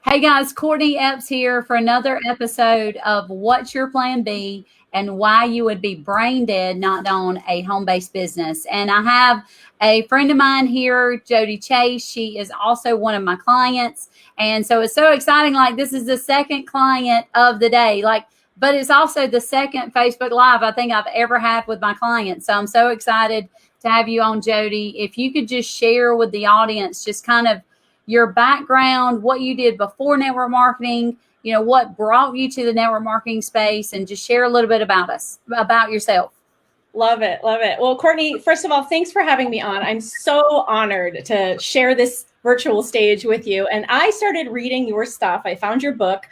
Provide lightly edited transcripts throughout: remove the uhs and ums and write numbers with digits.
Hey guys, Courtney Epps here for another episode of What's Your Plan B and Why You Would Be Brain Dead Not on a Home-Based Business. And I have a friend of mine here, Jody Chase. She is also one of my clients. And so it's so exciting. Like, this is the second client of the day. But it's also the second Facebook Live I think I've ever had with my clients. So I'm so excited to have you on, Jody. If you could just share with the audience just kind of your background, what you did before network marketing, what brought you to the network marketing space, and just share a little bit about yourself. Love it. Love it. Well, Courtney, first of all, thanks for having me on. I'm so honored to share this virtual stage with you. And I started reading your stuff. I found your book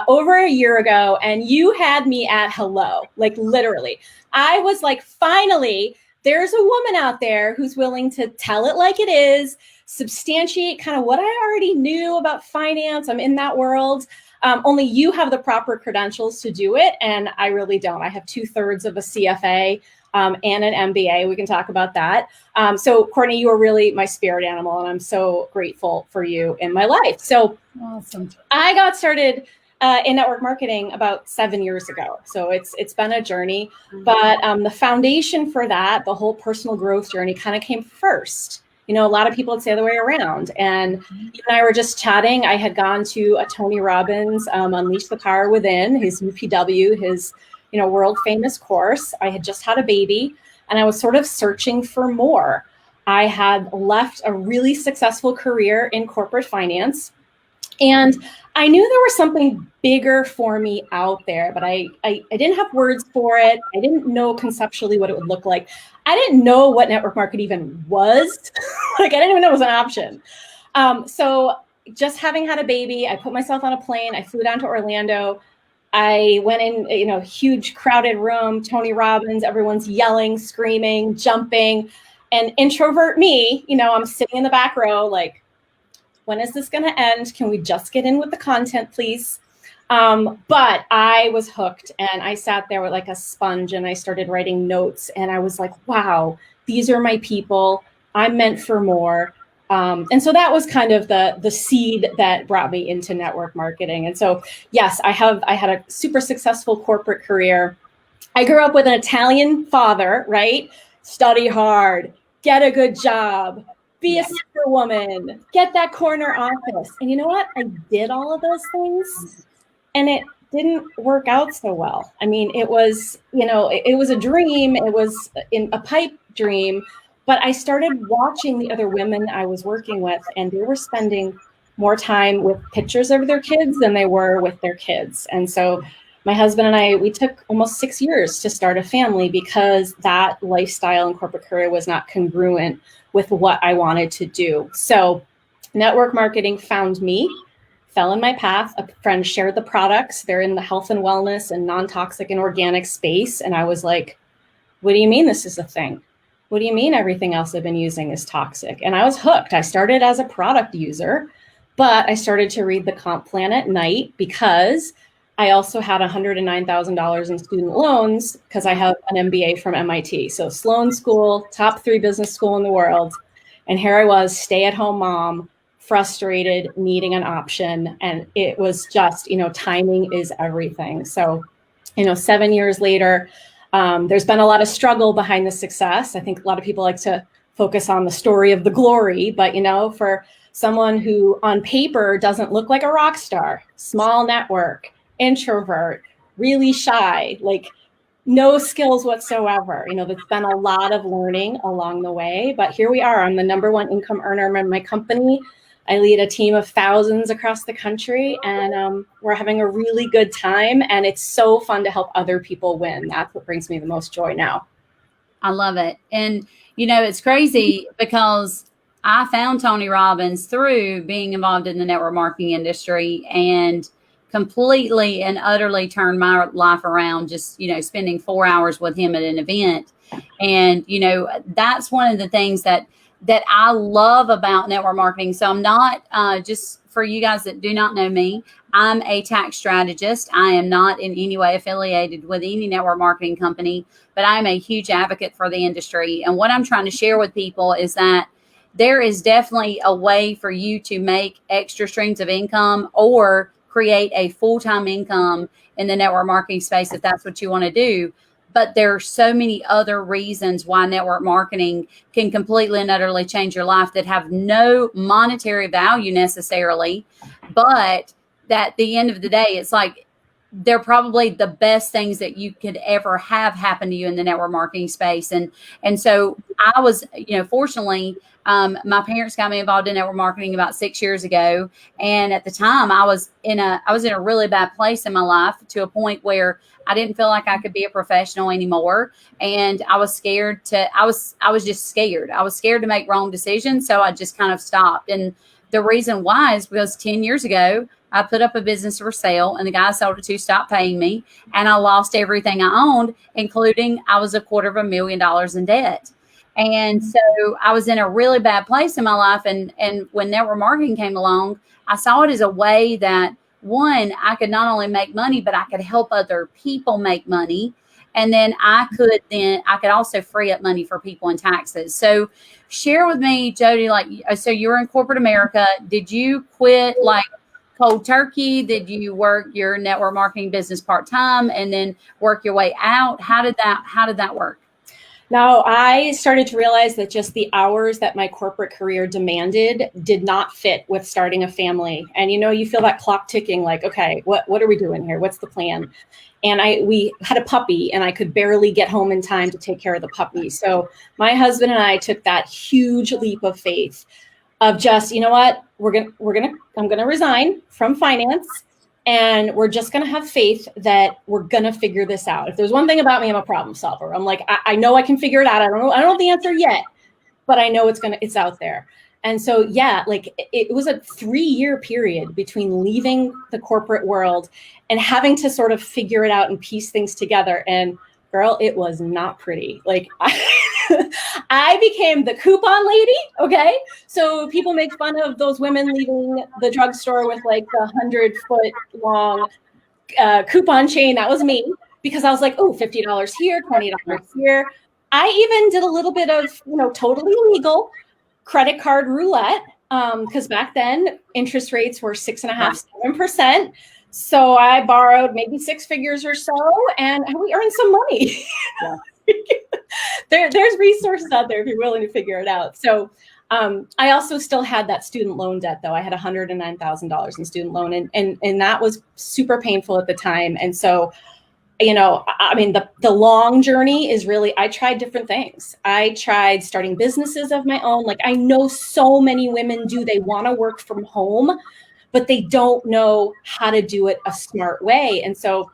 over a year ago, and you had me at hello, like literally. I was like, finally, there's a woman out there who's willing to tell it like it is, substantiate kind of what I already knew about finance. I'm in that world. Only you have the proper credentials to do it. And I really don't. I have 2/3 of a CFA and an MBA. We can talk about that. So Courtney, you are really my spirit animal, and I'm so grateful for you in my life. So awesome. I got started in network marketing about 7 years ago. So it's been a journey, but the foundation for that, the whole personal growth journey kind of came first. A lot of people would say the way around. And you and I were just chatting. I had gone to a Tony Robbins Unleash the Power Within, his UPW, his world famous course. I had just had a baby, and I was sort of searching for more. I had left a really successful career in corporate finance, and I knew there was something bigger for me out there, but I didn't have words for it. I didn't know conceptually what it would look like. I didn't know what network marketing even was. I didn't even know it was an option. So just having had a baby, I put myself on a plane. I flew down to Orlando. I went in, huge crowded room, Tony Robbins, everyone's yelling, screaming, jumping, and introvert me, I'm sitting in the back row, like, when is this going to end? Can we just get in with the content, please? But I was hooked, and I sat there with like a sponge, and I started writing notes, and I was like, wow, these are my people. I'm meant for more. And so that was kind of the seed that brought me into network marketing. And so, yes, I had a super successful corporate career. I grew up with an Italian father, right? Study hard, get a good job, be a superwoman, get that corner office. And you know what? I did all of those things, and it didn't work out so well. I mean, it was, it was a dream. It was a pipe dream. But I started watching the other women I was working with, and they were spending more time with pictures of their kids than they were with their kids. And so my husband and I, we took almost 6 years to start a family because that lifestyle and corporate career was not congruent with what I wanted to do. So network marketing found me, fell in my path. A friend shared the products. They're in the health and wellness and non-toxic and organic space. And I was like, what do you mean this is a thing? What do you mean everything else I've been using is toxic? And I was hooked. I started as a product user, but I started to read the comp plan at night because I also had $109,000 in student loans because I have an MBA from MIT. So Sloan School, top 3 business school in the world. And here I was, stay-at-home mom, frustrated, needing an option. And it was just, timing is everything. So, 7 years later, there's been a lot of struggle behind the success. I think a lot of people like to focus on the story of the glory, but, for someone who on paper doesn't look like a rock star, small network, introvert, really shy, like no skills whatsoever. There's been a lot of learning along the way, but here we are. I'm the #1 income earner in my company. I lead a team of thousands across the country, and we're having a really good time. And it's so fun to help other people win. That's what brings me the most joy now. I love it. And, it's crazy because I found Tony Robbins through being involved in the network marketing industry, and completely and utterly turned my life around, just, spending 4 hours with him at an event. And, that's one of the things that I love about network marketing. So I'm not, just for you guys that do not know me, I'm a tax strategist. I am not in any way affiliated with any network marketing company, but I'm a huge advocate for the industry. And what I'm trying to share with people is that there is definitely a way for you to make extra streams of income or create a full-time income in the network marketing space if that's what you want to do. But there are so many other reasons why network marketing can completely and utterly change your life that have no monetary value necessarily, but that at the end of the day, it's like they're probably the best things that you could ever have happen to you in the network marketing space. And so I was, fortunately, my parents got me involved in network marketing about 6 years ago. And at the time I was in a really bad place in my life, to a point where I didn't feel like I could be a professional anymore. And I was scared I was just scared. I was scared to make wrong decisions. So I just kind of stopped. And the reason why is because 10 years ago, I put up a business for sale, and the guy I sold it to stopped paying me, and I lost everything I owned, including I was $250,000 in debt. And so I was in a really bad place in my life. And when network marketing came along, I saw it as a way that, one, I could not only make money, but I could help other people make money. And then I could also free up money for people in taxes. So share with me, Jody, so you were in corporate America. Did you quit cold turkey? Did you work your network marketing business part-time and then work your way out? How did that work? Now, I started to realize that just the hours that my corporate career demanded did not fit with starting a family. And, you feel that clock ticking, like, okay, what are we doing here? What's the plan? And we had a puppy, and I could barely get home in time to take care of the puppy. So my husband and I took that huge leap of faith of just, you know what, I'm going to resign from finance, and we're just going to have faith that we're going to figure this out. If there's one thing about me, I'm a problem solver. I'm like, I know I can figure it out. I don't know the answer yet, but I know it's out there. And so, yeah, it was a 3-year period between leaving the corporate world and having to sort of figure it out and piece things together. And girl, it was not pretty. I became the coupon lady. Okay. So people make fun of those women leaving the drugstore with the 100-foot long coupon chain. That was me, because I was like, oh, $50 here, $20 here. I even did a little bit of, totally legal credit card roulette. Because back then interest rates were 6.5%, 7%. So I borrowed maybe 6 figures or so, and we earned some money. Yeah. There's resources out there if you're willing to figure it out. So I also still had that student loan debt, though. I had $109,000 in student loan, and that was super painful at the time. And so, the long journey is really, I tried different things. I tried starting businesses of my own. I know so many women do. They want to work from home, but they don't know how to do it a smart way. And so,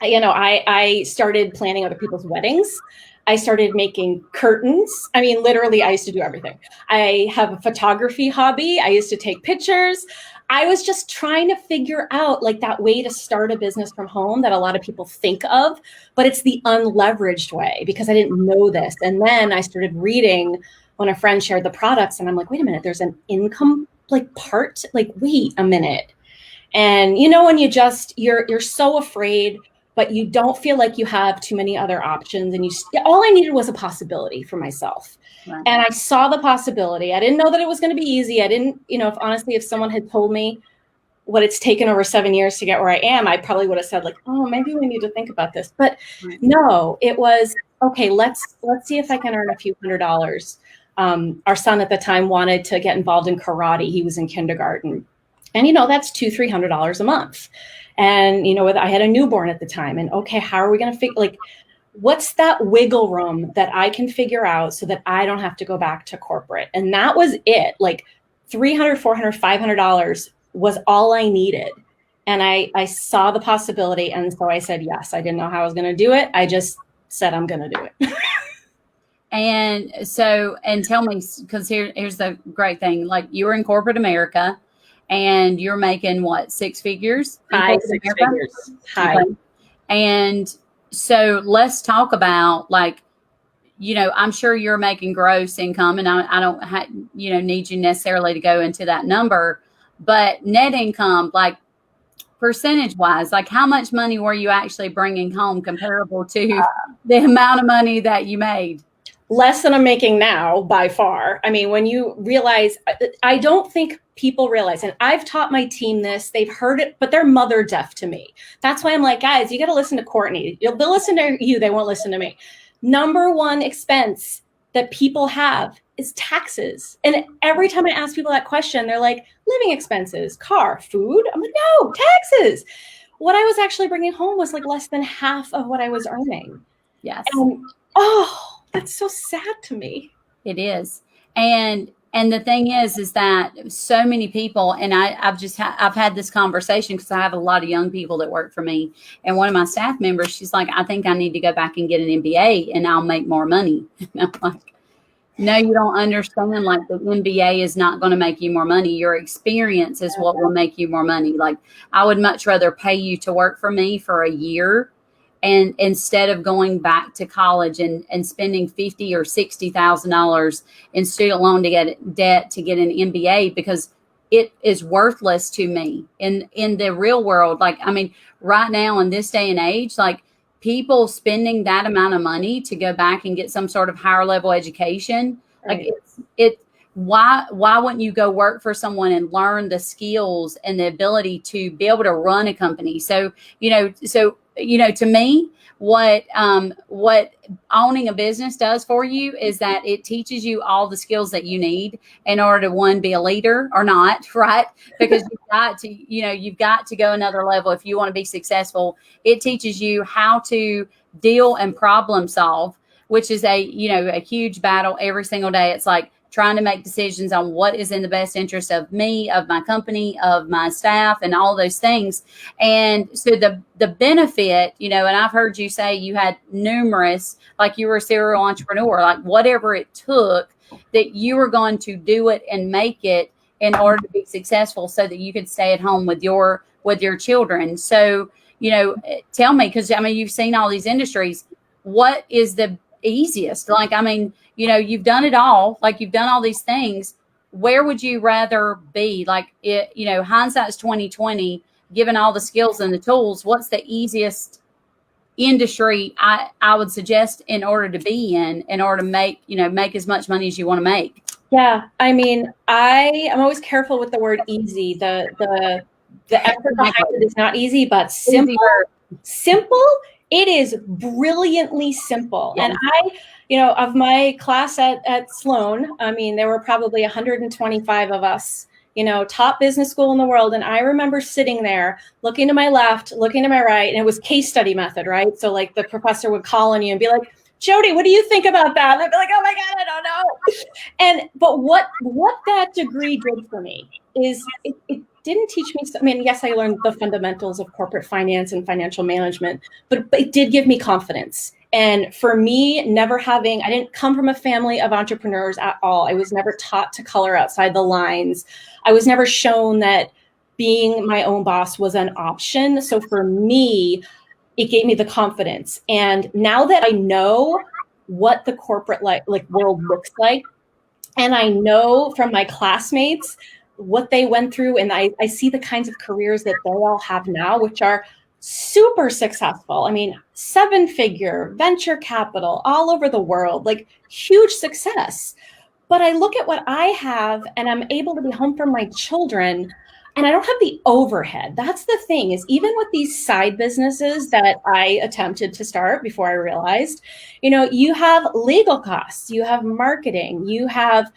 I started planning other people's weddings. I started making curtains. Literally, I used to do everything. I have a photography hobby. I used to take pictures. I was just trying to figure out that way to start a business from home that a lot of people think of, but it's the unleveraged way, because I didn't know this. And then I started reading when a friend shared the products, and I'm like, wait a minute, there's an income part, wait a minute. And when you're so afraid, but you don't feel like you have too many other options. And all I needed was a possibility for myself. Right. And I saw the possibility. I didn't know that it was going to be easy. I didn't, if someone had told me what it's taken over 7 years to get where I am, I probably would have said oh, maybe we need to think about this. But no, it was, okay, let's see if I can earn a few $100s. Our son at the time wanted to get involved in karate. He was in kindergarten. And, that's $200-300 a month. And, I had a newborn at the time, and okay, how are we going to figure, what's that wiggle room that I can figure out so that I don't have to go back to corporate? And that was it. $300, $400, $500 was all I needed. And I saw the possibility. And so I said, yes. I didn't know how I was going to do it. I just said, I'm going to do it. And so, and tell me, because here's the great thing. You were in corporate America, and you're making what, 6 figures? High 6 figures. High. Okay. And so let's talk about I'm sure you're making gross income, and I don't need you necessarily to go into that number, but net income, percentage wise, how much money were you actually bringing home comparable to the amount of money that you made? less than I'm making now by far. I mean, when you realize, I don't think people realize, and I've taught my team this, they've heard it, but they're mother deaf to me. That's why I'm like, guys, you got to listen to Courtney. They'll listen to you. They won't listen to me. Number one expense that people have is taxes. And every time I ask people that question, they're like, living expenses, car, food. I'm like, no, taxes. What I was actually bringing home was like less than half of what I was earning. Yes. And, oh, that's so sad to me. It is. And the thing is that so many people, and I've had this conversation because I have a lot of young people that work for me. And one of my staff members, she's like, I think I need to go back and get an MBA and I'll make more money. And I'm like, no, you don't understand. Like, the MBA is not going to make you more money. Your experience is what will make you more money. Like, I would much rather pay you to work for me for a year, and instead of going back to college and spending $50,000 or $60,000 in student loan to get debt to get an MBA, because it is worthless to me in the real world. Like, I mean, right now in this day and age, like, people spending that amount of money to go back and get some sort of higher level education, Right. like, why wouldn't you go work for someone and learn the skills and the ability to be able to run a company? So to me, what owning a business does for you is that it teaches you all the skills that you need in order to, one, be a leader or not, right? Because you've got to go another level if you want to be successful. It teaches you how to deal and problem solve, which is a huge battle every single day. It's like trying to make decisions on what is in the best interest of me, of my company, of my staff, and all those things. And so the benefit, and I've heard you say you had numerous, like, you were a serial entrepreneur, like, whatever it took, that you were going to do it and make it in order to be successful so that you could stay at home with your children. So, tell me, because I mean, you've seen all these industries, what is the easiest? Like, I mean, you've done it all, like, you've done all these things. Where would you rather be? Like, hindsight's 2020, given all the skills and the tools, what's the easiest industry I would suggest in order to be in order to make as much money as you want to make? Yeah. I mean, I'm always careful with the word easy. The effort behind it is not easy, but simple. It is brilliantly simple. Yeah. And of my class at Sloan, I mean, there were probably 125 of us, top business school in the world. And I remember sitting there, looking to my left, looking to my right, and it was case study method, right? So, like, the professor would call on you and be like, Jody, what do you think about that? And I'd be like, oh my God, I don't know. But what that degree did for me is it didn't teach me. I mean, yes, I learned the fundamentals of corporate finance and financial management, but it did give me confidence. And for me, I didn't come from a family of entrepreneurs at all. I was never taught to color outside the lines. I was never shown that being my own boss was an option. So for me, it gave me the confidence. And now that I know what the corporate world looks like, and I know from my classmates what they went through, and I see the kinds of careers that they all have now, which are super successful. I mean, 7-figure venture capital all over the world, like, huge success. But I look at what I have, and I'm able to be home for my children, and I don't have the overhead. That's the thing, is even with these side businesses that I attempted to start before I realized, you have legal costs, you have marketing, you have,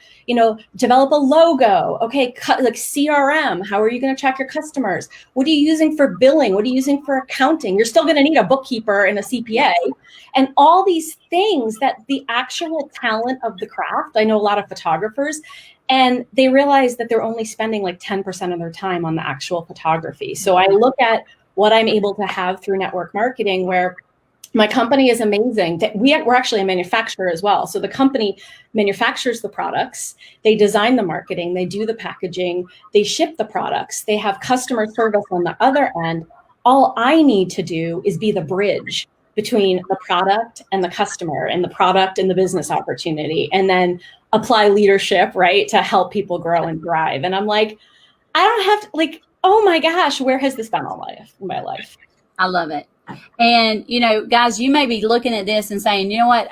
develop a logo. Okay, like CRM, how are you going to track your customers? What are you using for billing? What are you using for accounting? You're still going to need a bookkeeper and a CPA. And all these things that the actual talent of the craft, I know a lot of photographers, and they realize that they're only spending like 10% of their time on the actual photography. So I look at what I'm able to have through network marketing, where my company is amazing. We're actually a manufacturer as well. So the company manufactures the products, they design the marketing, they do the packaging, they ship the products, they have customer service on the other end. All I need to do is be the bridge between the product and the customer, and the product and the business opportunity, and then apply leadership, right, to help people grow and thrive. And I'm like, I don't have to, oh my gosh, where has this been all in my life? I love it. And, guys, you may be looking at this and saying, you know what,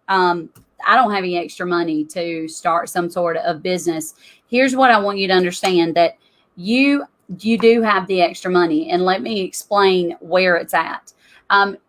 I don't have any extra money to start some sort of business. Here's what I want you to understand, that you do have the extra money, and let me explain where it's at.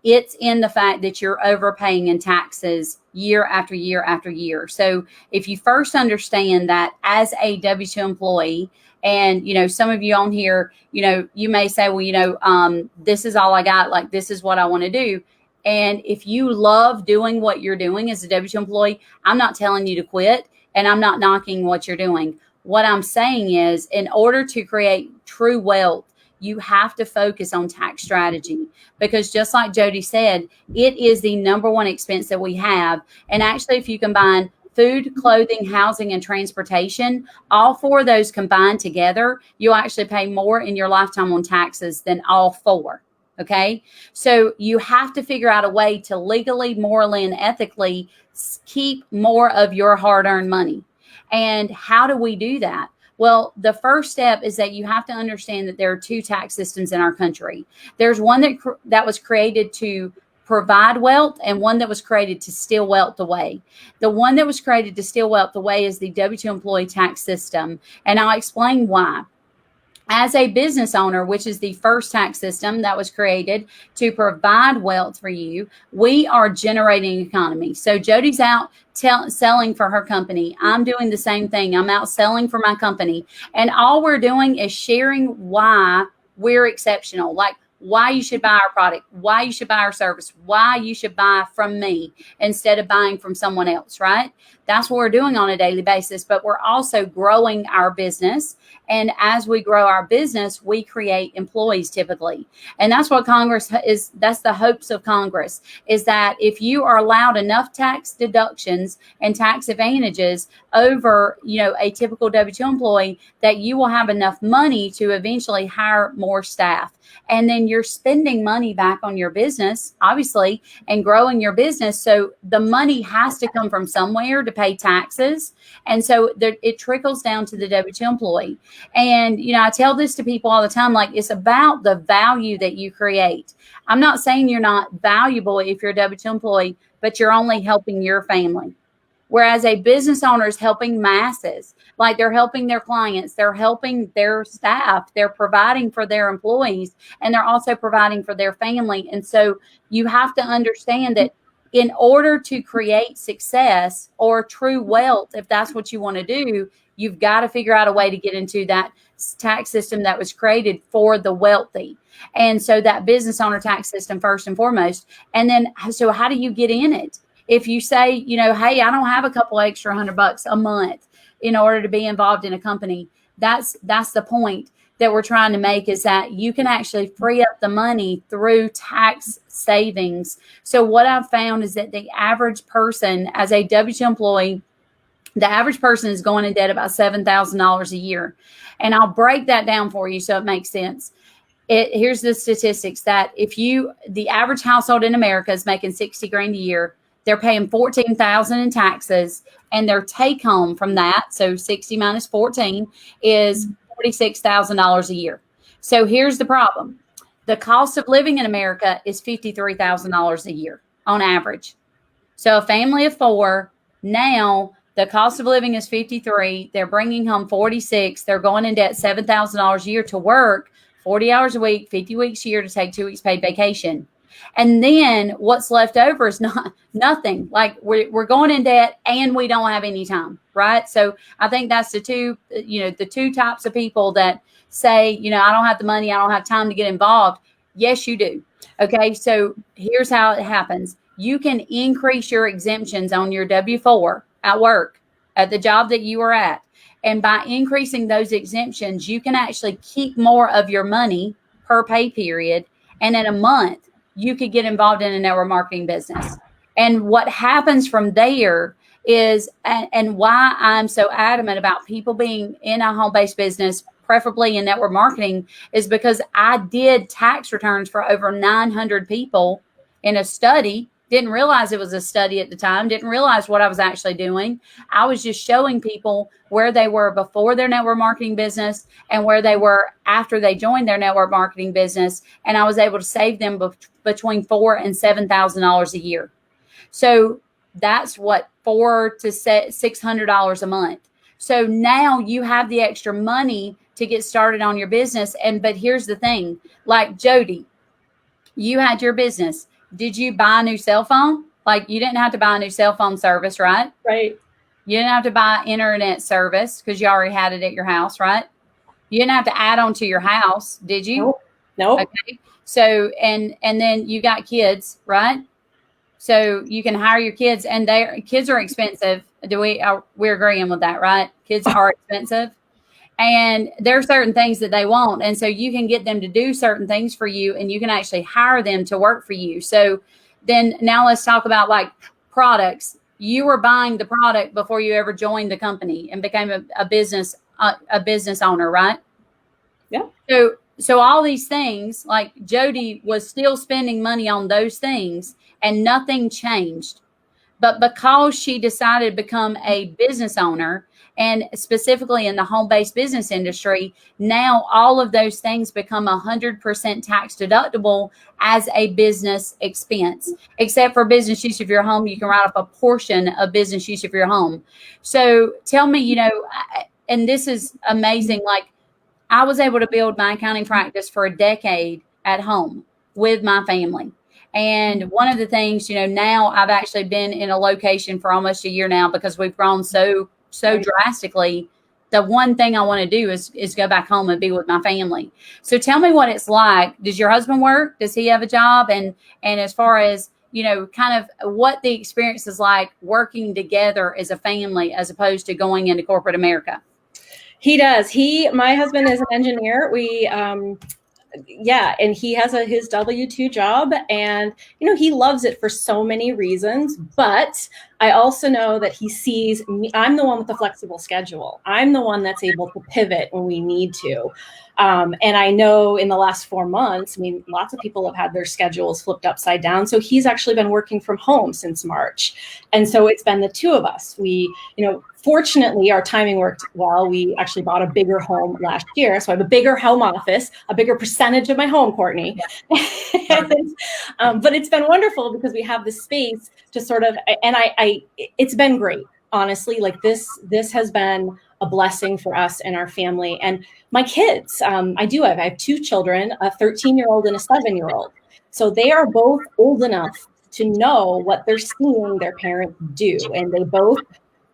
It's in the fact that you're overpaying in taxes year after year after year. So if you first understand that as a W-2 employee, and, some of you on here, you may say, well, this is all I got. Like, this is what I want to do. And if you love doing what you're doing as a W-2 employee, I'm not telling you to quit, and I'm not knocking what you're doing. What I'm saying is, in order to create true wealth, you have to focus on tax strategy, because just like Jody said, it is the number one expense that we have. And actually, if you combine food, clothing, housing, and transportation, all four of those combined together, you'll actually pay more in your lifetime on taxes than all four. Okay. So you have to figure out a way to legally, morally, and ethically keep more of your hard-earned money. And how do we do that? Well, the first step is that you have to understand that there are two tax systems in our country. There's one that was created to provide wealth, and one that was created to steal wealth away. The one that was created to steal wealth away is the W-2 employee tax system. And I'll explain why. As a business owner, which is the first tax system that was created to provide wealth for you, we are generating economy. So Jody's out selling for her company. I'm doing the same thing. I'm out selling for my company. And all we're doing is sharing why we're exceptional, like why you should buy our product, why you should buy our service, why you should buy from me instead of buying from someone else, right? That's what we're doing on a daily basis, but we're also growing our business. And as we grow our business, we create employees typically. And that's what Congress is. That's the hopes of Congress, is that if you are allowed enough tax deductions and tax advantages over, a typical W-2 employee, that you will have enough money to eventually hire more staff. And then you're spending money back on your business, obviously, and growing your business. So the money has to come from somewhere to pay taxes. And so it trickles down to the W-2 employee. And, I tell this to people all the time, like, it's about the value that you create. I'm not saying you're not valuable if you're a W-2 employee, but you're only helping your family. Whereas a business owner is helping masses, like they're helping their clients, they're helping their staff, they're providing for their employees, and they're also providing for their family. And so you have to understand that in order to create success or true wealth, if that's what you want to do, you've got to figure out a way to get into that tax system that was created for the wealthy. And so that business owner tax system first and foremost. And then, so how do you get in it? If you say, hey, I don't have a couple extra $100 a month in order to be involved in a company, that's the point that we're trying to make, is that you can actually free up the money through tax savings. So what I've found is that the average person, as a W-2 employee, the average person is going in debt about $7,000 a year. And I'll break that down for you so it makes sense. Here's the statistics, that the average household in America is making $60,000 a year. They're paying $14,000 in taxes, and their take home from that, so 60 minus 14, is $46,000 a year. So here's the problem. The cost of living in America is $53,000 a year on average. So a family of four, now the cost of living is 53. They're bringing home 46. They're going in debt $7,000 a year to work 40 hours a week, 50 weeks a year to take 2 weeks paid vacation. And then what's left over is nothing. Like we're going in debt and we don't have any time, right? So I think that's the two types of people that say, I don't have the money, I don't have time to get involved. Yes, you do. Okay, so here's how it happens. You can increase your exemptions on your W-4 at work, at the job that you are at. And by increasing those exemptions, you can actually keep more of your money per pay period. And in a month, you could get involved in a network marketing business. And what happens from there is, and why I'm so adamant about people being in a home-based business, preferably in network marketing, is because I did tax returns for over 900 people in a study. Didn't realize it was a study at the time. Didn't realize what I was actually doing. I was just showing people where they were before their network marketing business and where they were after they joined their network marketing business. And I was able to save them between $4,000 and $7,000 a year. So That's what $400 to $600 a month. So now you have the extra money to get started on your business. But here's the thing, like Jody, you had your business. Did you buy a new cell phone? Like, you didn't have to buy a new cell phone service, right? Right. You didn't have to buy internet service because you already had it at your house, right? You didn't have to add on to your house, did you? Nope. Okay. So, and then you got kids, right? So you can hire your kids, and kids are expensive. We're agreeing with that, right? Kids are expensive. And there are certain things that they want. And so you can get them to do certain things for you, and you can actually hire them to work for you. So then now let's talk about like products. You were buying the product before you ever joined the company and became a business owner, right? Yeah. So all these things, like Jody was still spending money on those things and nothing changed. But because she decided to become a business owner, and specifically in the home-based business industry, now all of those things become 100% tax deductible as a business expense. Except for business use of your home, you can write off a portion of business use of your home. So tell me, and this is amazing, like I was able to build my accounting practice for a decade at home with my family. And one of the things, now I've actually been in a location for almost a year now because we've grown so drastically. The one thing I want to do is go back home and be with my family. So tell me what it's like. Does your husband work? Does he have a job? And as far as, kind of what the experience is like working together as a family as opposed to going into corporate America. He does. My husband is an engineer. And he has his W-2 job, and he loves it for so many reasons. But I also know that he sees me. I'm the one with the flexible schedule. I'm the one that's able to pivot when we need to. And I know in the last 4 months, lots of people have had their schedules flipped upside down. So he's actually been working from home since March. And so it's been the two of us. Fortunately, our timing worked well. We actually bought a bigger home last year. So I have a bigger home office, a bigger percentage of my home, Courtney. But it's been wonderful because we have the space to sort of, and it's been great, honestly. Like this has been a blessing for us and our family. And my kids, I have 2 children, a 13-year-old and a 7-year-old. So they are both old enough to know what they're seeing their parents do. And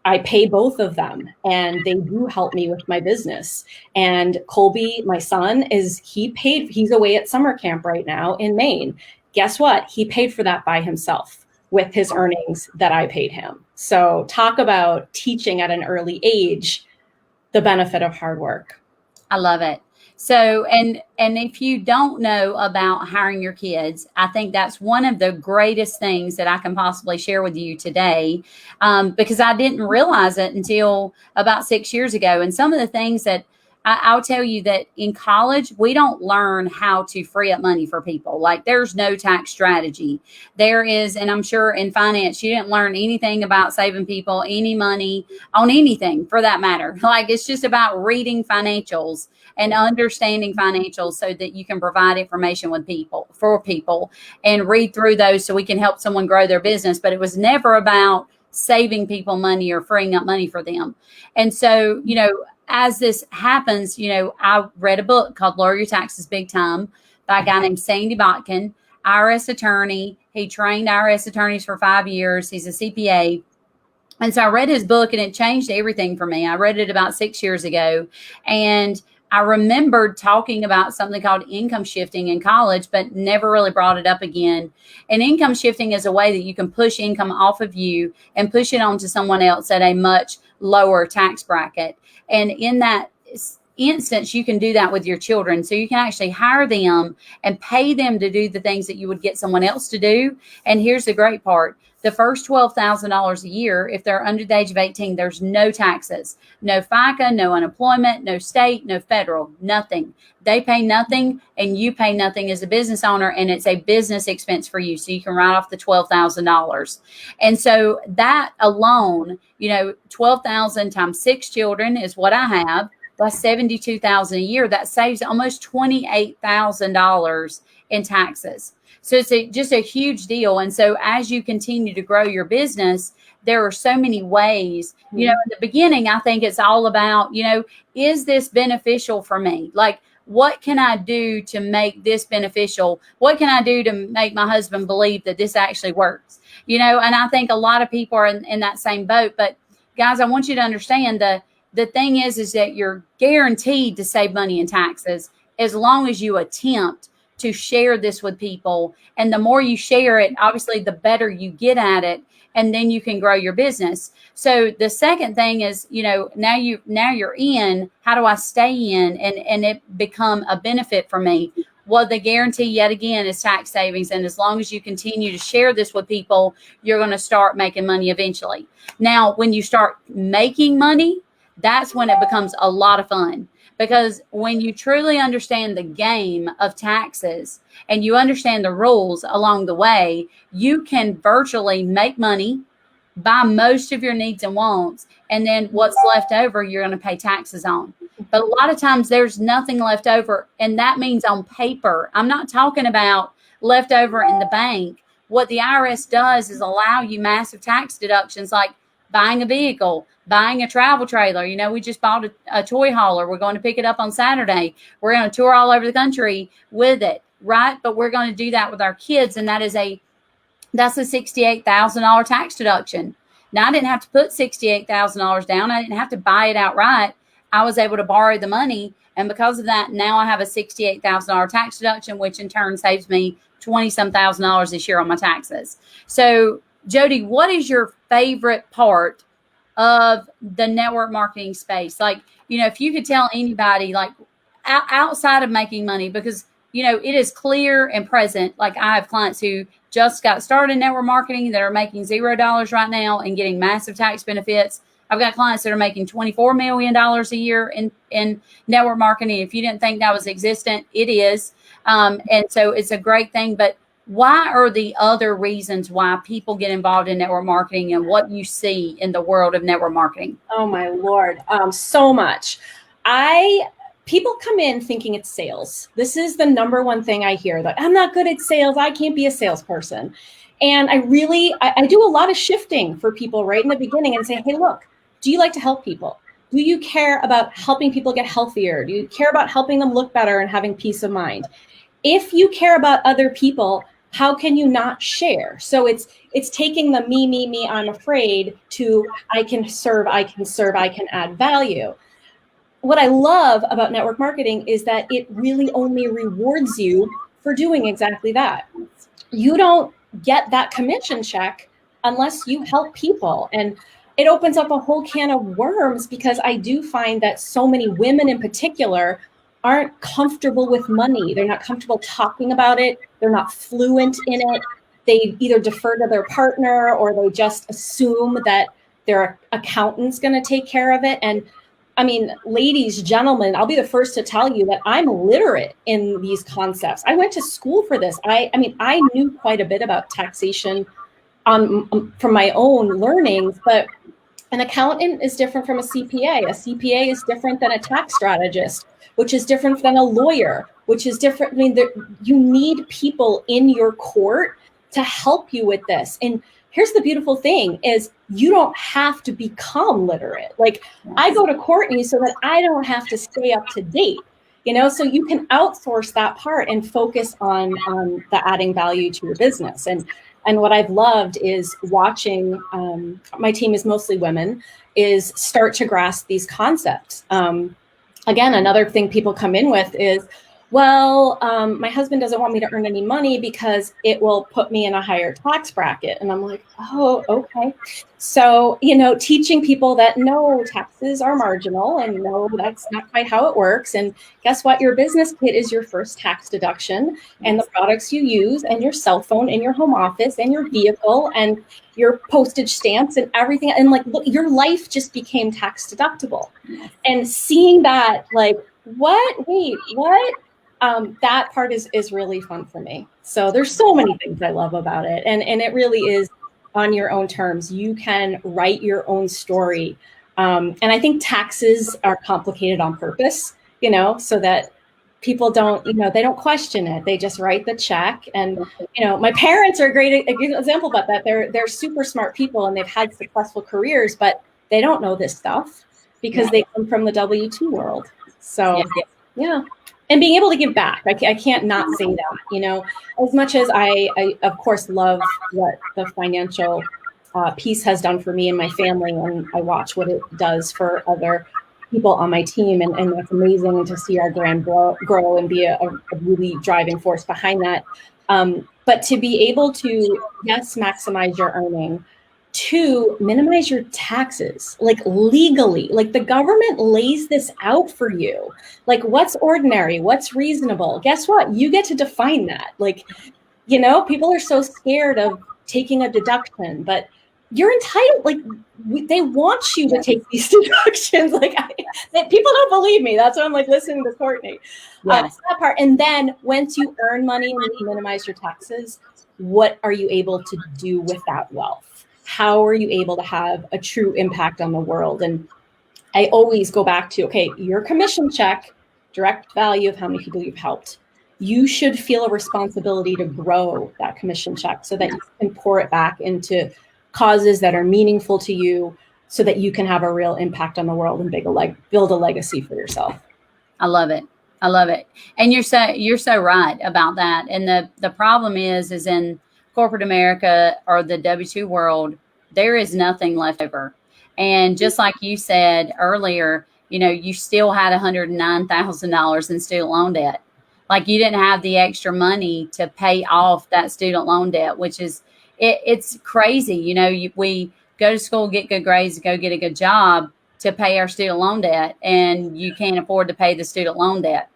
I pay both of them, and they do help me with my business. And Colby, my son, he's away at summer camp right now in Maine. Guess what? He paid for that by himself with his earnings that I paid him. So talk about teaching at an early age, the benefit of hard work. I love it. So, and if you don't know about hiring your kids, I think that's one of the greatest things that I can possibly share with you today, because I didn't realize it until about 6 years ago. And some of the things that I'll tell you that in college, we don't learn how to free up money for people. Like there's no tax strategy. There is, and I'm sure in finance, you didn't learn anything about saving people any money on anything for that matter. Like it's just about reading financials and understanding financials so that you can provide information for people and read through those so we can help someone grow their business. But it was never about saving people money or freeing up money for them. And so, as this happens, I read a book called Lower Your Taxes Big Time by a guy named Sandy Botkin, IRS attorney. He trained IRS attorneys for 5 years. He's a CPA. And so I read his book and it changed everything for me. I read it about 6 years ago. And I remembered talking about something called income shifting in college, but never really brought it up again. And income shifting is a way that you can push income off of you and push it onto someone else at a much lower tax bracket. And in that instance, you can do that with your children. So you can actually hire them and pay them to do the things that you would get someone else to do. And here's the great part. The first $12,000 a year, if they're under the age of 18, there's no taxes, no FICA, no unemployment, no state, no federal, nothing. They pay nothing and you pay nothing as a business owner, and it's a business expense for you. So you can write off the $12,000. And so that alone, $12,000 times 6 children is what I have. That's $72,000 a year. That saves almost $28,000 in taxes. So it's just a huge deal. And so as you continue to grow your business, there are so many ways. You know, in the beginning, I think it's all about, is this beneficial for me? Like, what can I do to make this beneficial? What can I do to make my husband believe that this actually works? And I think a lot of people are in that same boat. But guys, I want you to understand the thing is that you're guaranteed to save money in taxes as long as you attempt to share this with people. And the more you share it, obviously, the better you get at it. And then you can grow your business. So the second thing is, now you're in, how do I stay in and it become a benefit for me? Well, the guarantee yet again is tax savings. And as long as you continue to share this with people, you're going to start making money eventually. Now, when you start making money, that's when it becomes a lot of fun. Because when you truly understand the game of taxes and you understand the rules along the way, you can virtually make money, buy most of your needs and wants, and then what's left over, you're going to pay taxes on. But a lot of times there's nothing left over, and that means on paper. I'm not talking about left over in the bank. What the IRS does is allow you massive tax deductions like buying a vehicle, buying a travel trailer. We just bought a toy hauler. We're going to pick it up on Saturday. We're going to tour all over the country with it, right? But we're going to do that with our kids, and that's a $68,000 tax deduction. Now, I didn't have to put $68,000 down. I didn't have to buy it outright. I was able to borrow the money, and because of that, now I have a $68,000 tax deduction, which in turn saves me $20-some thousand this year on my taxes. So, Jody, what is your favorite part of the network marketing space? Like, if you could tell anybody, like outside of making money, because, it is clear and present. Like, I have clients who just got started in network marketing that are making $0 right now and getting massive tax benefits. I've got clients that are making $24 million a year in network marketing. If you didn't think that was existent, it is. And so it's a great thing. But why are the other reasons why people get involved in network marketing and what you see in the world of network marketing? Oh my Lord. So much. People come in thinking it's sales. This is the number one thing I hear, that I'm not good at sales. I can't be a salesperson. And I do a lot of shifting for people right in the beginning and say, hey, look, do you like to help people? Do you care about helping people get healthier? Do you care about helping them look better and having peace of mind? If you care about other people, how can you not share? So it's taking the me, I'm afraid to I can serve, I can add value. What I love about network marketing is that it really only rewards you for doing exactly that. You don't get that commission check unless you help people. And it opens up a whole can of worms, because I do find that so many women in particular aren't comfortable with money. They're not comfortable talking about it. They're not fluent in it. They either defer to their partner or they just assume that their accountant's going to take care of it. And I mean, ladies, gentlemen, I'll be the first to tell you that I'm literate in these concepts. I went to school for this. I knew quite a bit about taxation from my own learnings, but an accountant is different from a CPA. A CPA is different than a tax strategist, which is different than a lawyer, which is different. I mean, you need people in your court to help you with this. And here's the beautiful thing is you don't have to become literate. Like, I go to Courtney so that I don't have to stay up to date, so you can outsource that part and focus on the adding value to your business. And what I've loved is watching, my team is mostly women, is start to grasp these concepts. Again, another thing people come in with is, well, my husband doesn't want me to earn any money because it will put me in a higher tax bracket. And I'm like, oh, okay. So, teaching people that no, taxes are marginal and no, that's not quite how it works. And guess what? Your business kit is your first tax deduction, and the products you use and your cell phone and your home office and your vehicle and your postage stamps and everything. And like, look, your life just became tax deductible. And seeing that, like, what? Wait, what? That part is really fun for me. So there's so many things I love about it. And it really is on your own terms. You can write your own story. And I think taxes are complicated on purpose, so that people don't, they don't question it. They just write the check. And, my parents are a great example about that. They're super smart people and they've had successful careers, but they don't know this stuff because they come from the W-2 world. So, yeah. And being able to give back. I can't not say that, as much as I of course, love what the financial piece has done for me and my family. And I watch what it does for other people on my team. And that's amazing to see our brand grow and be a really driving force behind that. But to be able to, yes, maximize your earning, to minimize your taxes, like legally, like the government lays this out for you. Like what's ordinary, what's reasonable. Guess what? You get to define that. Like, people are so scared of taking a deduction, but you're entitled. Like they want you to take these deductions. Like people don't believe me. That's why I'm like listening to Courtney. That part. And then once you earn money and you minimize your taxes, what are you able to do with that wealth? How are you able to have a true impact on the world? And I always go back to, okay, your commission check, direct value of how many people you've helped. You should feel a responsibility to grow that commission check so that you can pour it back into causes that are meaningful to you so that you can have a real impact on the world and build a legacy for yourself. I love it. I love it. And you're so right about that. And the problem is in corporate America or the W-2 world, there is nothing left over. And just like you said earlier, you still had $109,000 in student loan debt. Like you didn't have the extra money to pay off that student loan debt, which is, it's crazy. We go to school, get good grades, go get a good job to pay our student loan debt, and you can't afford to pay the student loan debt.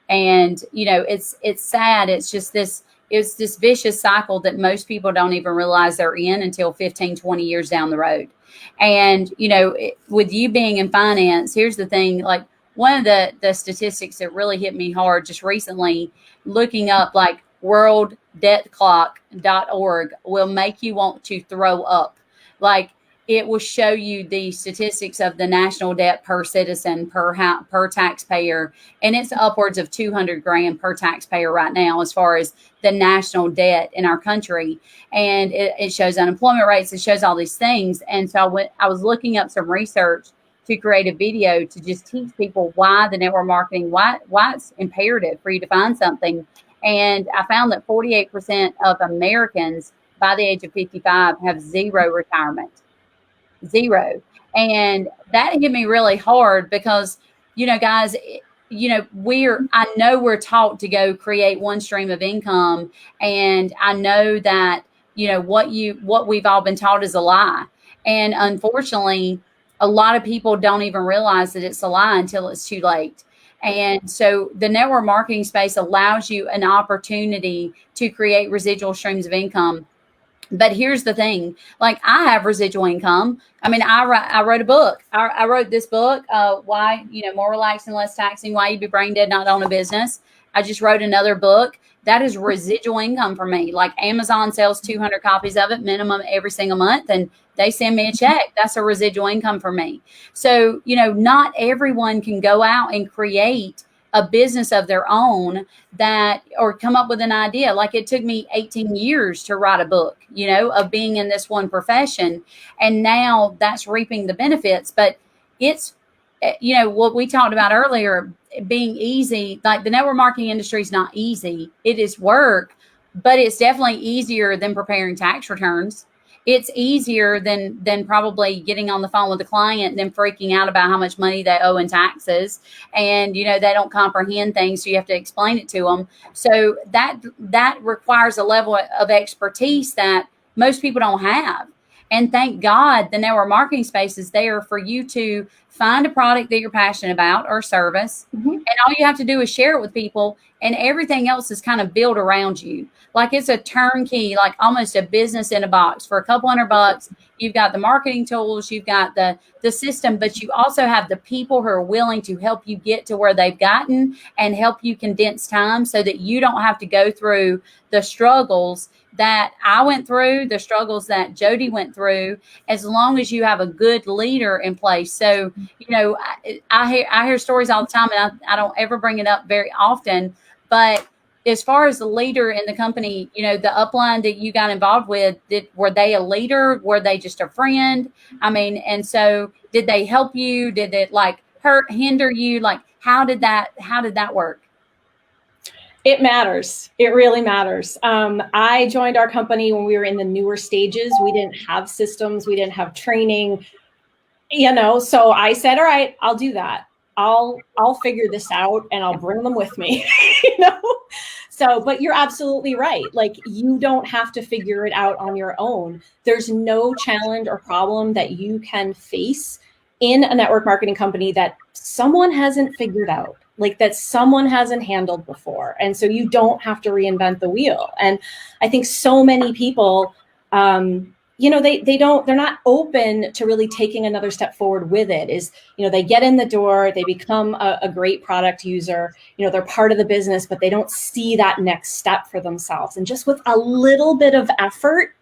And, it's sad. It's just this vicious cycle that most people don't even realize they're in until 15, 20 years down the road. And, with you being in finance, here's the thing, like one of the statistics that really hit me hard just recently, looking up like worlddebtclock.org will make you want to throw up. Like it will show you the statistics of the national debt per citizen, per taxpayer. And it's upwards of 200 grand per taxpayer right now, as far as the national debt in our country. And it shows unemployment rates. It shows all these things. And so I was looking up some research to create a video to just teach people why the network marketing, why it's imperative for you to find something. And I found that 48% of Americans by the age of 55 have zero retirement. Zero. And that hit me really hard because, guys, I know we're taught to go create one stream of income. And I know that, what we've all been taught is a lie. And unfortunately, a lot of people don't even realize that it's a lie until it's too late. And so the network marketing space allows you an opportunity to create residual streams of income. But here's the thing, like I have residual income. I mean, I wrote a book. I wrote this book, why, more relaxing, less taxing, why you be brain dead, not own a business. I just wrote another book. That is residual income for me. Like Amazon sells 200 copies of it minimum every single month, and they send me a check. That's a residual income for me. So, not everyone can go out and create a business of their own or come up with an idea. Like it took me 18 years to write a book, of being in this one profession. And now that's reaping the benefits. But it's, what we talked about earlier, being easy, like the network marketing industry is not easy. It is work, but it's definitely easier than preparing tax returns. It's easier than probably getting on the phone with a client and then freaking out about how much money they owe in taxes. And, they don't comprehend things, so you have to explain it to them. So that requires a level of expertise that most people don't have. And thank God the network marketing space is there for you to find a product that you're passionate about or service, and all you have to do is share it with people, and everything else is kind of built around you. Like it's a turnkey, like almost a business in a box. For a couple $100, you've got the marketing tools, you've got the system, but you also have the people who are willing to help you get to where they've gotten and help you condense time so that you don't have to go through the struggles that I went through, the struggles that Jody went through, as long as you have a good leader in place. So, you know, I hear stories all the time, and I don't ever bring it up very often, but as far as the leader in the company, you know, the upline that you got involved with, were they a leader? Were they just a friend? I mean, and so did they help you? Did it like hinder you? Like, how did that work? It matters. It really matters. I joined our company when we were in the newer stages. We didn't have systems. We didn't have training, you know, so I said, all right, I'll do that. I'll figure this out and I'll bring them with me, you know? So, but you're absolutely right. Like, you don't have to figure it out on your own. There's no challenge or problem that you can face in a network marketing company that someone hasn't figured out, like that someone hasn't handled before. And so you don't have to reinvent the wheel. And I think so many people, you know, they're not open to really taking another step forward with it. Is, you know, they get in the door, they become a great product user, you know, they're part of the business, but they don't see that next step for themselves. And just with a little bit of effort,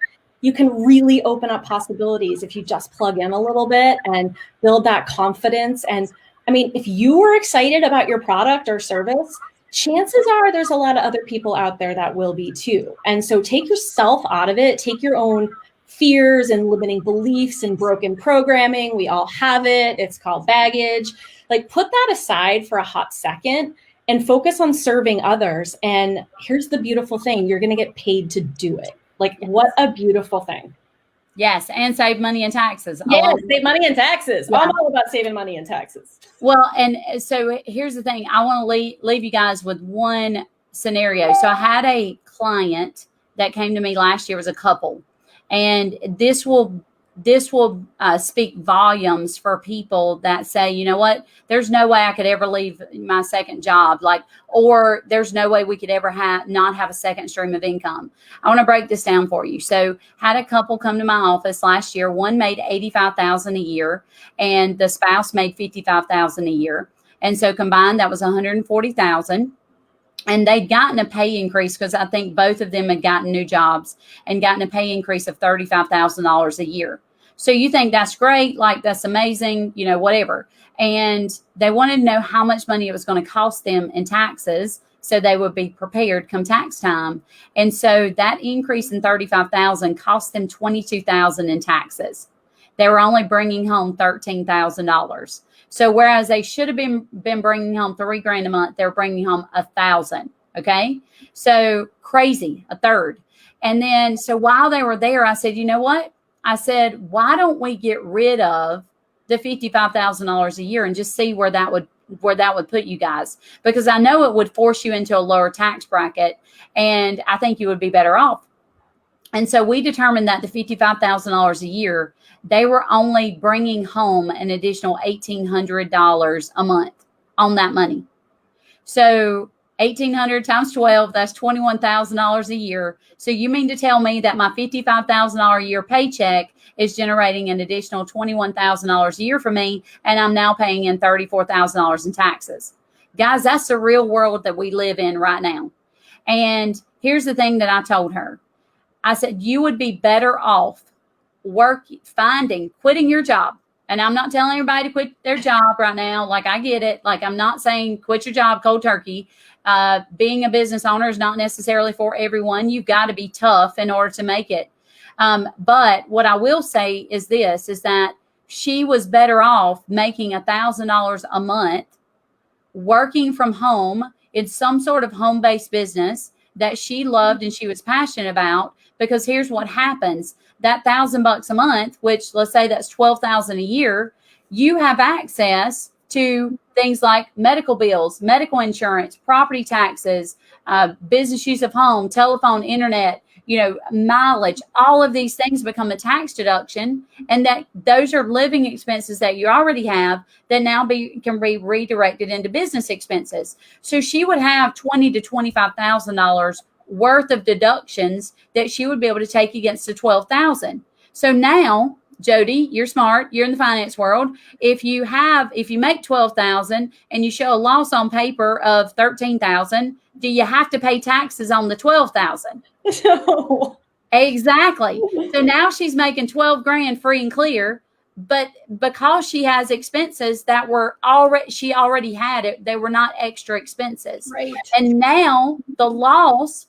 you can really open up possibilities if you just plug in a little bit and build that confidence. And I mean, if you were excited about your product or service, chances are there's a lot of other people out there that will be too. And so take yourself out of it, take your own fears and limiting beliefs and broken programming. We all have it. It's called baggage. Like, put that aside for a hot second and focus on serving others. And here's the beautiful thing. You're going to get paid to do it. Like, what a beautiful thing. Yes. And save money in taxes. Yes, save money in taxes. Yeah. I'm all about saving money in taxes. Well, and so here's the thing. I want to leave you guys with one scenario. So I had a client that came to me last year. It was a couple. And this will speak volumes for people that say, you know what, there's no way I could ever leave my second job, like, or there's no way we could ever not have a second stream of income. I want to break this down for you. So had a couple come to my office last year. One made $85,000 a year and the spouse made $55,000 a year. And so combined, that was $140,000. And they'd gotten a pay increase because I think both of them had gotten new jobs and gotten a pay increase of $35,000 a year. So you think that's great, like that's amazing, you know, whatever. And they wanted to know how much money it was going to cost them in taxes so they would be prepared come tax time. And so that increase in $35,000 cost them $22,000 in taxes. They were only bringing home $13,000. So whereas they should have been bringing home $3,000 a month, they're bringing home $1,000. Okay. So crazy, a third. And then, so while they were there, I said, you know what? I said, why don't we get rid of the $55,000 a year and just see where that would put you guys? Because I know it would force you into a lower tax bracket and I think you would be better off. And so we determined that the $55,000 a year, they were only bringing home an additional $1,800 a month on that money. So 1,800 times 12, that's $21,000 a year. So you mean to tell me that my $55,000 a year paycheck is generating an additional $21,000 a year for me, and I'm now paying in $34,000 in taxes? Guys, that's the real world that we live in right now. And here's the thing that I told her. I said, you would be better off quitting your job. And I'm not telling everybody to quit their job right now. Like, I get it. Like, I'm not saying quit your job cold turkey. Being a business owner is not necessarily for everyone. You've got to be tough in order to make it. But what I will say is this, is that she was better off making $1,000 a month, working from home in some sort of home-based business that she loved and she was passionate about. Because here's what happens. That $1,000 a month, which let's say that's $12,000 a year, you have access to things like medical bills, medical insurance, property taxes, business use of home, telephone, internet. mileage, all of these things become a tax deduction, and that those are living expenses that you already have that now can be redirected into business expenses. So she would have $20,000 to $25,000 worth of deductions that she would be able to take against the $12,000. So now, Jody, you're smart. You're in the finance world. If you make $12,000 and you show a loss on paper of $13,000, do you have to pay taxes on the $12,000? No. Exactly. So now she's making 12 grand free and clear, but because she has expenses that she already had it, they were not extra expenses. Right. And now the loss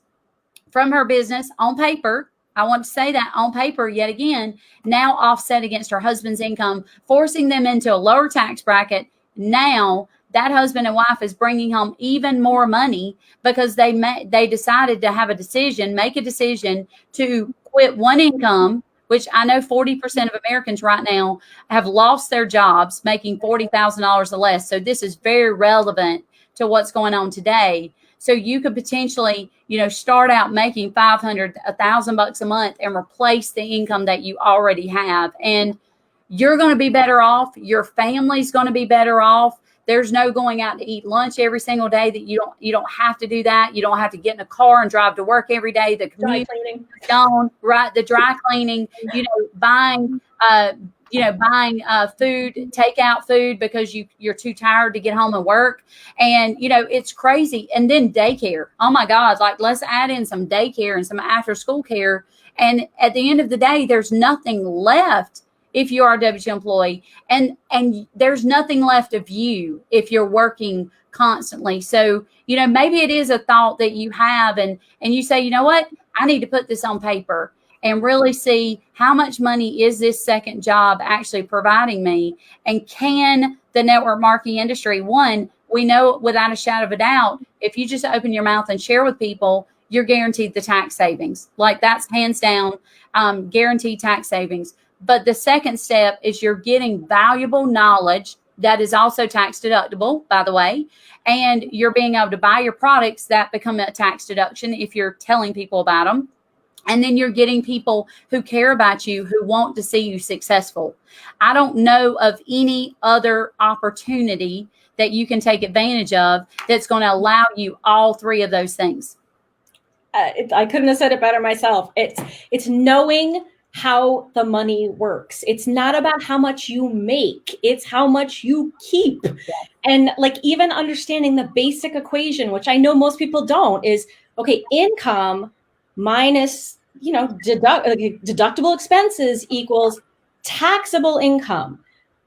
from her business on paper, I want to say that on paper yet again, now offset against her husband's income, forcing them into a lower tax bracket. Now that husband and wife is bringing home even more money because they decided to make a decision to quit one income, which I know 40% of Americans right now have lost their jobs making $40,000 or less. So this is very relevant to what's going on today. So you could potentially, start out making $500, $1,000 a month and replace the income that you already have. And you're going to be better off. Your family's going to be better off. There's no going out to eat lunch every single day. That you don't have to do that. You don't have to get in a car and drive to work every day. The Dry cleaning. Gone, right? The dry cleaning, buying food, takeout food because you're too tired to get home and work. And, it's crazy. And then daycare. Oh my God. Like, let's add in some daycare and some after school care. And at the end of the day, there's nothing left if you are a W-2 employee, and there's nothing left of you if you're working constantly. So, maybe it is a thought that you have and you say, you know what, I need to put this on paper and really see how much money is this second job actually providing me? And can the network marketing industry, one, we know without a shadow of a doubt, if you just open your mouth and share with people, you're guaranteed the tax savings. Like, that's hands down, guaranteed tax savings. But the second step is you're getting valuable knowledge that is also tax deductible, by the way, and you're being able to buy your products that become a tax deduction if you're telling people about them. And then you're getting people who care about you, who want to see you successful. I don't know of any other opportunity that you can take advantage of that's going to allow you all three of those things. I couldn't have said it better myself. It's knowing how the money works. It's not about how much you make, it's how much you keep. Yeah. And like, even understanding the basic equation, which I know most people don't, is okay, income minus, deductible expenses equals taxable income.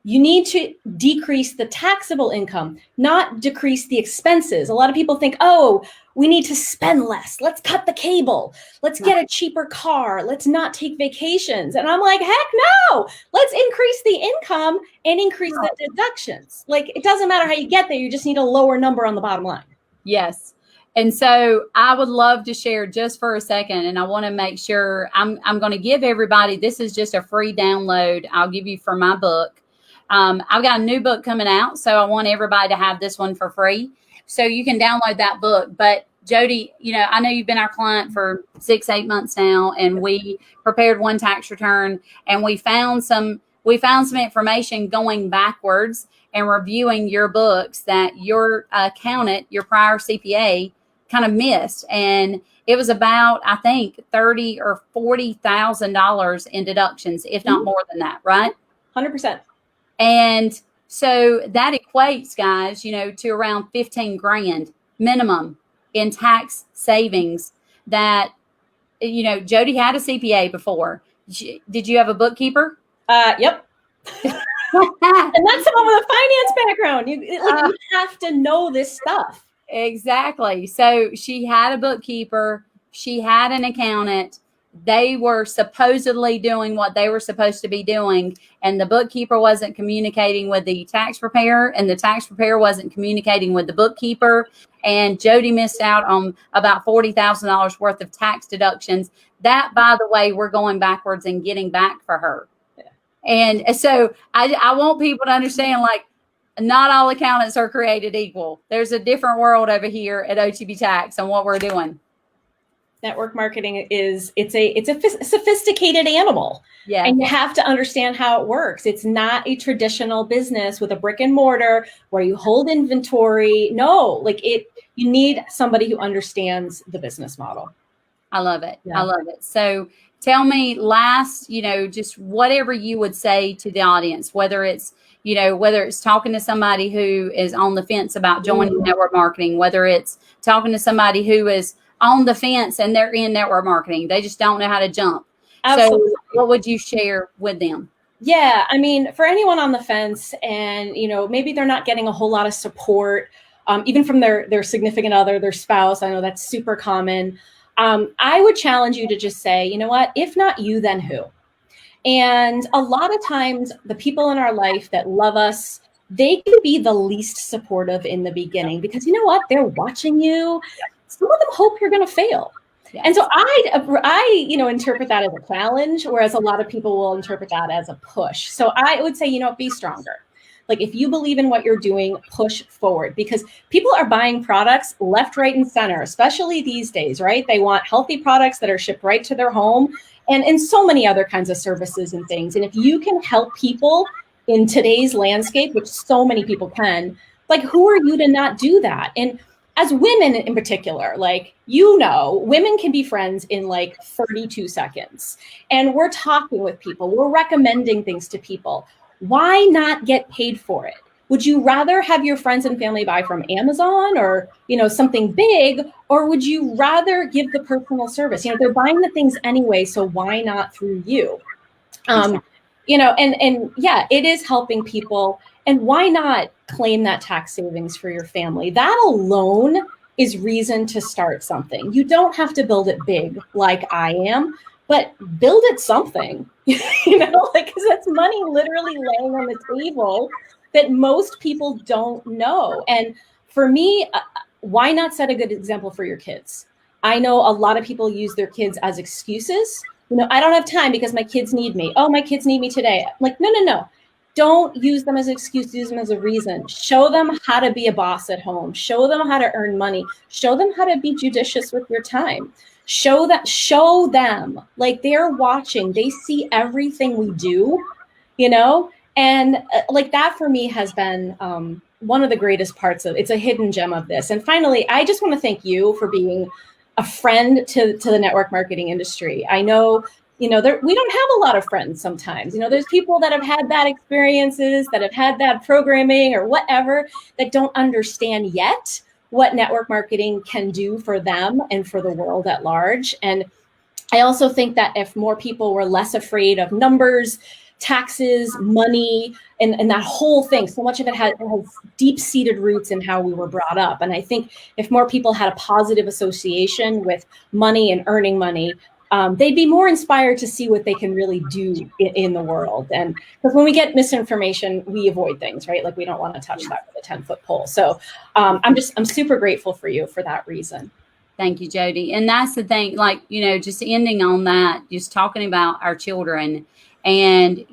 You need to decrease the taxable income, not decrease the expenses. A lot of people think, oh, we need to spend less. Let's cut the cable. Let's get a cheaper car. Let's not take vacations. And I'm like, heck no. Let's increase the income and increase the deductions. Like, it doesn't matter how you get there. You just need a lower number on the bottom line. Yes. And so I would love to share just for a second, and I want to make sure I'm going to give everybody, this is just a free download I'll give you for my book. I've got a new book coming out, so I want everybody to have this one for free. So you can download that book. But Jody, I know you've been our client for 6-8 months now, and we prepared one tax return, and we found some information going backwards and reviewing your books that your accountant, your prior CPA, kind of missed. And it was about, I think, $30,000 or $40,000 in deductions, if not more than that, right? 100%. And so that equates, guys, to around 15 grand minimum in tax savings that, Jody had a CPA before. Did you have a bookkeeper? Yep. And that's someone with a finance background. You have to know this stuff. Exactly. So she had a bookkeeper. She had an accountant. They were supposedly doing what they were supposed to be doing, and the bookkeeper wasn't communicating with the tax preparer, and the tax preparer wasn't communicating with the bookkeeper, and Jody missed out on about $40,000 worth of tax deductions. That, by the way, we're going backwards and getting back for her. Yeah. And so I want people to understand, like, not all accountants are created equal. There's a different world over here at OTB Tax and what we're doing. Network marketing it's a sophisticated animal. Yeah. And you have to understand how it works. It's not a traditional business with a brick and mortar where you hold inventory. No, you need somebody who understands the business model. I love it. Yeah. I love it. So tell me last, just whatever you would say to the audience, whether it's talking to somebody who is on the fence about joining network marketing, whether it's talking to somebody who is on the fence and they're in network marketing, they just don't know how to jump. Absolutely. So what would you share with them? Yeah, I mean, for anyone on the fence and, maybe they're not getting a whole lot of support, even from their significant other, their spouse, I know that's super common. I would challenge you to just say, you know what, if not you, then who? And a lot of times the people in our life that love us, they can be the least supportive in the beginning because you know what, they're watching you. Some of them hope you're going to fail. Yes. And so I interpret that as a challenge, whereas a lot of people will interpret that as a push. So I would say, be stronger. Like if you believe in what you're doing, push forward because people are buying products left, right, and center, especially these days, right? They want healthy products that are shipped right to their home and so many other kinds of services and things. And if you can help people in today's landscape, which so many people can, who are you to not do that? And as women in particular, women can be friends in 32 seconds. And we're talking with people, we're recommending things to people. Why not get paid for it? Would you rather have your friends and family buy from Amazon or, something big, or would you rather give the personal service? They're buying the things anyway, so why not through you? And yeah, it is helping people. And why not claim that tax savings for your family? That alone is reason to start something. You don't have to build it big like I am, but build it something, because that's money literally laying on the table that most people don't know. And for me, why not set a good example for your kids? I know a lot of people use their kids as excuses. I don't have time because my kids need me. Oh, my kids need me today. No. Don't use them as an excuse, use them as a reason. Show them how to be a boss at home. Show them how to earn money. Show them how to be judicious with your time. Show them they're watching. They see everything we do, and that for me has been one of the greatest parts of it's a hidden gem of this. And finally, I just want to thank you for being a friend to the network marketing industry. I know, we don't have a lot of friends sometimes. There's people that have had bad experiences, that have had bad programming or whatever, that don't understand yet what network marketing can do for them and for the world at large. And I also think that if more people were less afraid of numbers, taxes, money, and that whole thing, so much of it has deep-seated roots in how we were brought up. And I think if more people had a positive association with money and earning money, they'd be more inspired to see what they can really do in the world. And because when we get misinformation, we avoid things, right? We don't want to touch that with a 10-foot pole. So I'm super grateful for you for that reason. Thank you, Jody. And that's the thing, just ending on that, just talking about our children. And,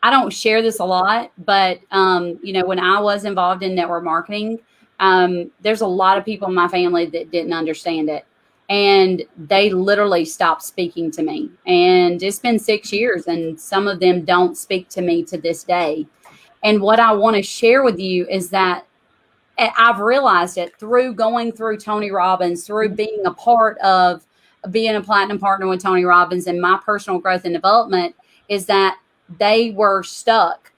I don't share this a lot, but, when I was involved in network marketing, there's a lot of people in my family that didn't understand it. And they literally stopped speaking to me. And it's been 6 years, and some of them don't speak to me to this day. And what I want to share with you is that I've realized it through going through Tony Robbins, through being a part of being a platinum partner with Tony Robbins and my personal growth and development, is that they were stuck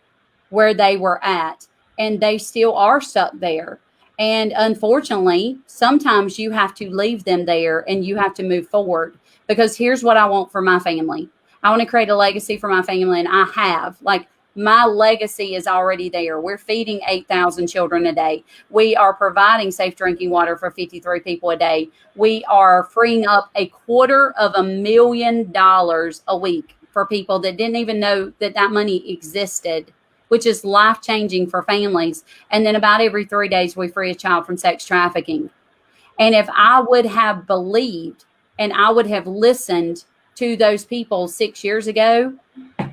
where they were at, and they still are stuck there. And unfortunately, sometimes you have to leave them there and you have to move forward, because here's what I want for my family. I want to create a legacy for my family, and I have. My legacy is already there. We're feeding 8,000 children a day. We are providing safe drinking water for 53 people a day. We are freeing up $250,000 a week for people that didn't even know that money existed, which is life-changing for families. And then about every 3 days, we free a child from sex trafficking. And if I would have believed and I would have listened to those people 6 years ago,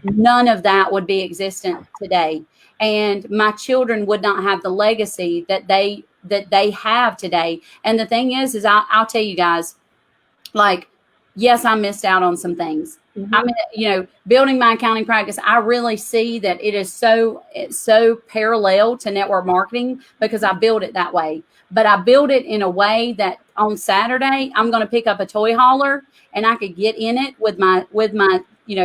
none of that would be existent today. And my children would not have the legacy that they have today. And the thing is I'll tell you guys, like, yes, I missed out on some things. Mm-hmm. I mean, building my accounting practice, I really see that it's so parallel to network marketing because I build it that way. But I build it in a way that on Saturday, I'm going to pick up a toy hauler and I could get in it with my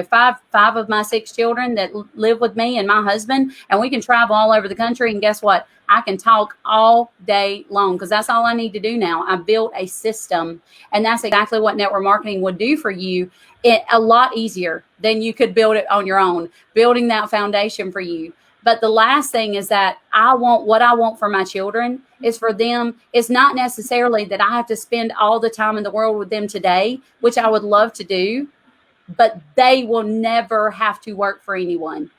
five of my six children that live with me and my husband, and we can travel all over the country. And guess what? I can talk all day long because that's all I need to do now. I built a system, and that's exactly what network marketing would do for you. It a lot easier than you could build it on your own, building that foundation for you. But the last thing is that what I want for my children is for them. It's not necessarily that I have to spend all the time in the world with them today, which I would love to do, but they will never have to work for anyone.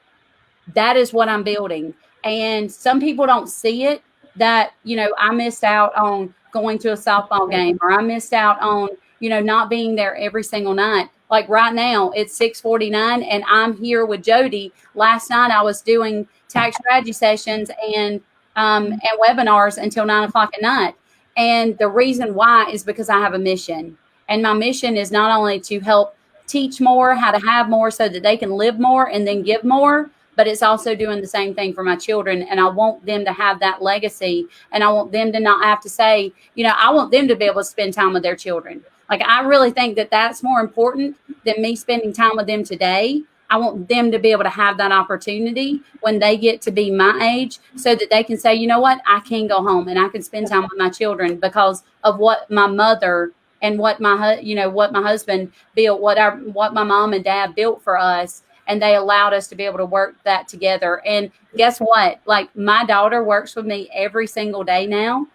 That is what I'm building. And some people don't see it, that, I missed out on going to a softball game, or I missed out on, not being there every single night. Like right now, it's 6:49 and I'm here with Jody. Last night I was doing tax strategy sessions and webinars until 9 o'clock at night. And the reason why is because I have a mission. And my mission is not only to help teach more, how to have more so that they can live more and then give more, but it's also doing the same thing for my children. And I want them to have that legacy, and I want them to not have to say, I want them to be able to spend time with their children. Like, I really think that that's more important than me spending time with them today. I want them to be able to have that opportunity when they get to be my age, so that they can say, you know what, I can go home and I can spend time with my children because of what my mother and what my husband built, what my mom and dad built for us. And they allowed us to be able to work that together. And guess what? Like, my daughter works with me every single day now.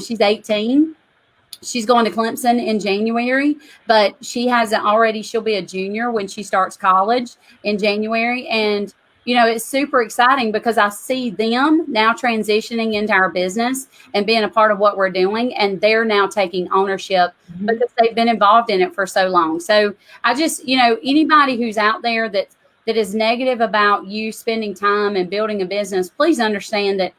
She's 18. She's going to Clemson in January, but she hasn't already. She'll be a junior when she starts college in January. And, it's super exciting because I see them now transitioning into our business and being a part of what we're doing. And they're now taking ownership because they've been involved in it for so long. So I just, anybody who's out there that is negative about you spending time and building a business, please understand that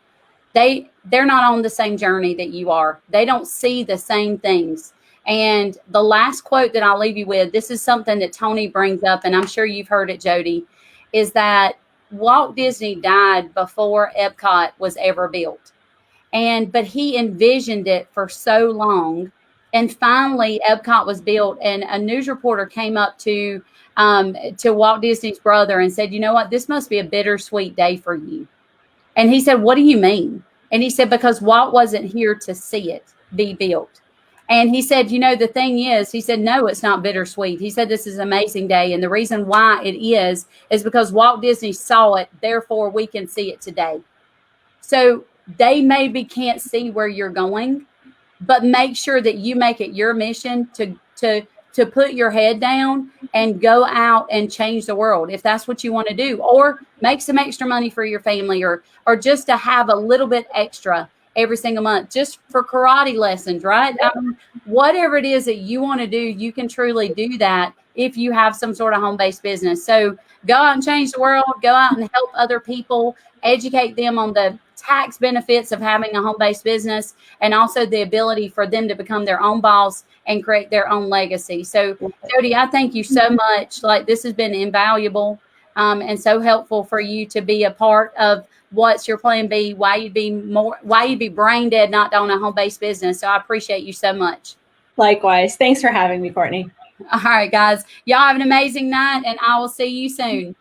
they're not on the same journey that you are. They don't see the same things. And the last quote that I'll leave you with, this is something that Tony brings up, and I'm sure you've heard it, Jody, is that Walt Disney died before Epcot was ever built. But he envisioned it for so long. And finally, Epcot was built, and a news reporter came up to Walt Disney's brother and said, you know what, this must be a bittersweet day for you. And he said, what do you mean? And he said, because Walt wasn't here to see it be built. And he said, the thing is, he said, no, it's not bittersweet. He said, this is an amazing day. And the reason why it is because Walt Disney saw it. Therefore, we can see it today. So they maybe can't see where you're going, but make sure that you make it your mission to put your head down and go out and change the world, if that's what you want to do, or make some extra money for your family, or just to have a little bit extra every single month, just for karate lessons, right? Whatever it is that you want to do, you can truly do that if you have some sort of home-based business. So go out and change the world, go out and help other people, educate them on the tax benefits of having a home-based business, and also the ability for them to become their own boss and create their own legacy. So, Jody, I thank you so much. Like, this has been invaluable and so helpful for you to be a part of what's your plan B, why you'd be brain dead not doing a home-based business. So I appreciate you so much. Likewise. Thanks for having me, Courtney. All right, guys. Y'all have an amazing night, and I will see you soon.